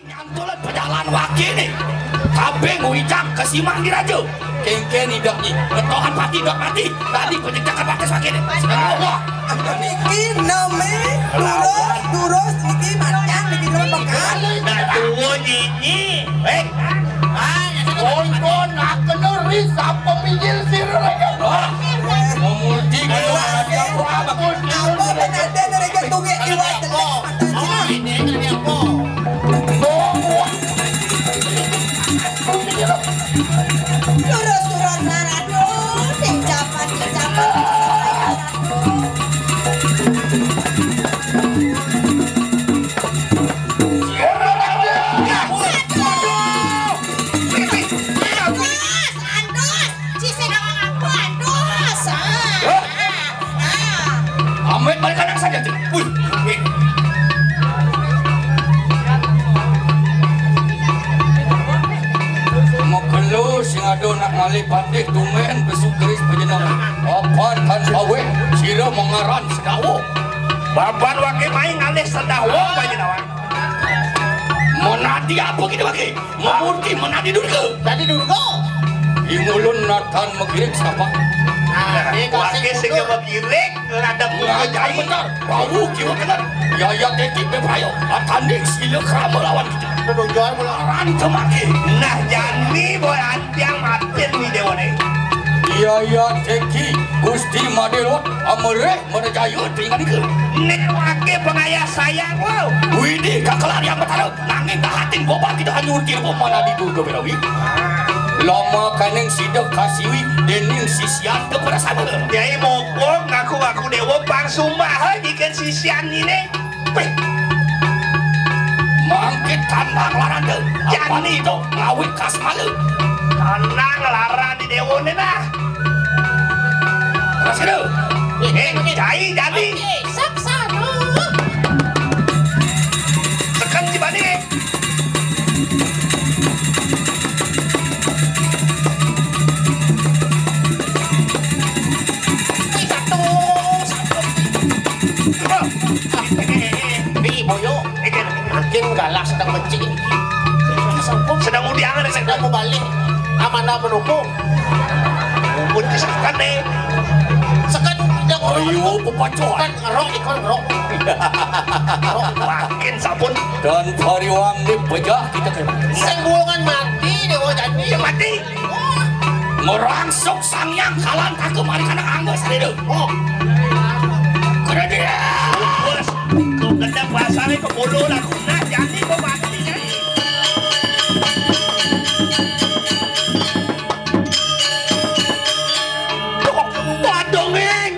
Nyantulan pejalan waki nih. Kabeh nguicak kesimang di raja. Kengken idak nih. Ketohan pati idak mati. Tadi penjejakan batas waki nih. Sedang Allah. Niki name durus niki macan niki nama bakal. Nah tuwo nyinyi. Kon nak kenal risa pemijil sirregan. Memulti kalau ada apa Apa ada mereka tunggu iwat ini ini apa? Durus narado dicapan Amet balik kanan saja tuh. Wih. Mokelo sing ado nak malih pandek tumen besukeris panjenengan. Apan tan sawe sira mengaran sedawo. Baban wake main ngalih sedawo panjenengan. Menadi apa kita wake? Memurti menadi durga. Tadi durgo. Imulun natan megirik siapa? Wake sing magirik rada muka jai benar. Bau kiwa benar. Ya teki bebrayo. Atanding sila krama lawan kita. Dodoy mula. Ranta maki. nah jani boy antiang matin ni dewa ni Ya teki Gusti Madelot amere merejayu tinggal ke. nek wake pengayah sayang wow Widih kakelar yang bertarung. Nanging dahatin bobat tidak hanyur tirbo mana di durga berawi. Lama kaneng sidak kasiwi dening sisian ke perasaan. Nyai mokong ngaku dewa pang sumbah ikan sisian ini weh Mangkit tanang laranda. Jani itu ngawit kas malu. tenang larang di dewa ni nah Rasanya jai jadi Saksana. sekan si bani Bi boyo. Makin galak sedang benci. sedang udiangan Sedang mau balik. Amanda menunggu. pun disekan ni Sekan tidak ayo pepacuan. Kan ngerok ikon ngerok. makin sabun Dan pariwang ni pejah kita ke. Sing gulungan mati dewa jadi. dia mati Merangsok sangyang kalan tak kemari kana angga sarede. Oh, Kena dia. bos kau kena pasarnya ke bolo lah nah jadi kau mati jadi Padongeng.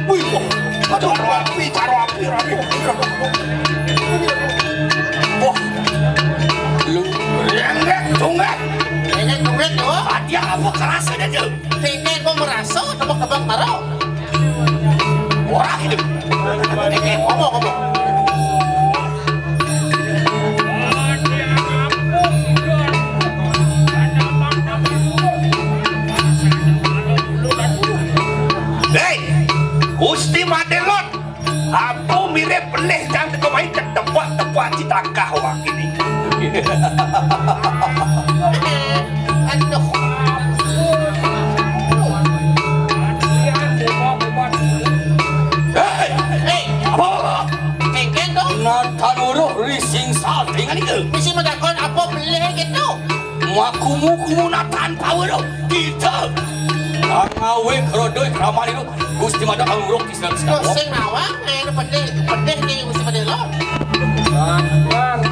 Wih, Aduh, rapi. wah. Lu renggek tunggak. kayaknya duit tuh. Dia apa kerasa dah tu? Kayaknya gua merasa tebak-tebak marau. Orang hidup. Ngomong. Hei, Gusti Madelot, aku mirip pelih jangan kau main tepat citakah orang ini. Aduh. Hei, Hei, apa? kayaknya dong. Natan uruh rising salting ani ke? Mesti menakon apa beli gitu. Makumu natan power do. Kita. Ngawe kerodoi keraman itu Gusti Mada anguruk di Terus sedang. sing nawang, pedih nih mesti pada lo.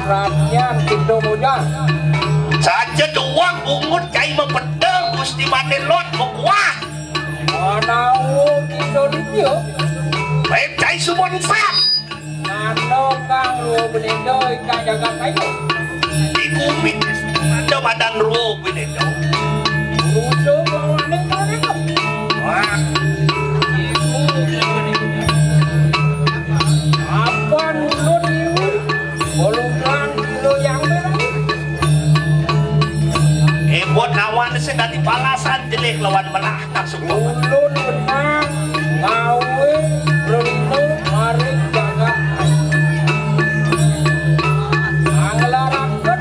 Rakyat Indo Muda Saja doang ungut kai mempedeng Gusti Madelot berkuah. Manau Indonesia Baik cai sumon fat. Nano kang lu benedoi kang jaga kayu Dikumit ada badan ruh ini dong. Rusuh penguaning mereka Wah, Apa lu diur Bolongan kilo yang merah buat nawan saya di palasan jelek lawan melah tak suka. Ulun benang Ngawe Renu Mari jaga Anglarakan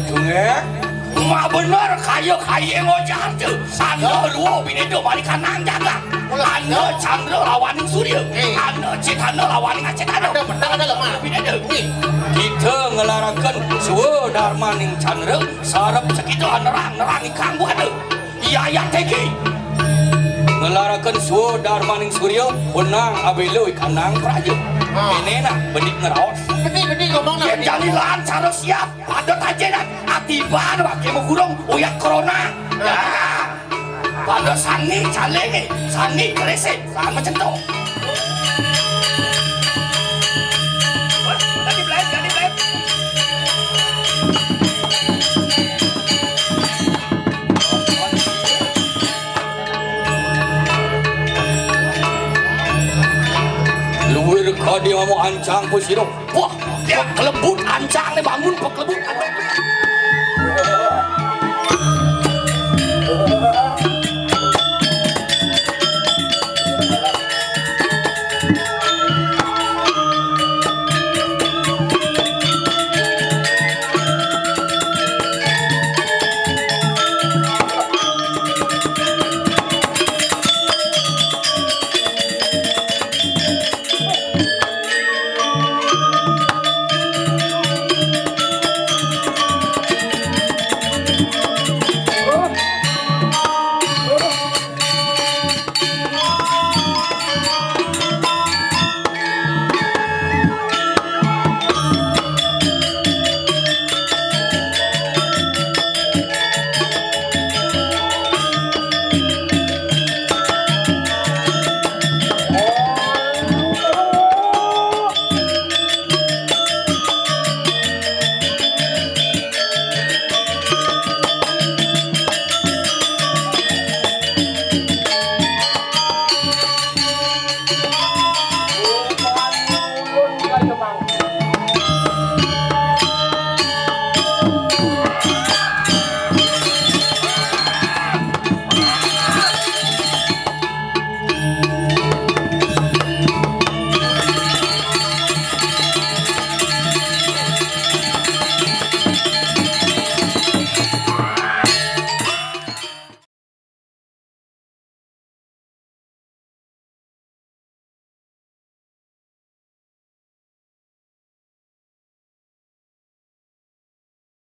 tungek. Ma bener kayo ngojar tu. Anda dua bini tu balik kanan jaga. Anda Chandra lawan Surya. Anda Cetana lawan Cetana. Ada menang ada lemah. Bini tu. Kita ngelarakan suwa dharma ning Chandra sarap Segitu nerang ikan gua tu. Iya teki. ngelarakan suwa dharma ning Surya benang abelo ikanang praja. Ini nak bedik ngeraos. Benih ngomong nak. Jadi lancar siap. Pada tajenan. Atiban wakil menggurung uyak corona. Ya. Pada sani calenge, sani kresek, sama macam tu. Tadi belum. Luwir ka dia mau ancang po siro. Wah, dia kelebut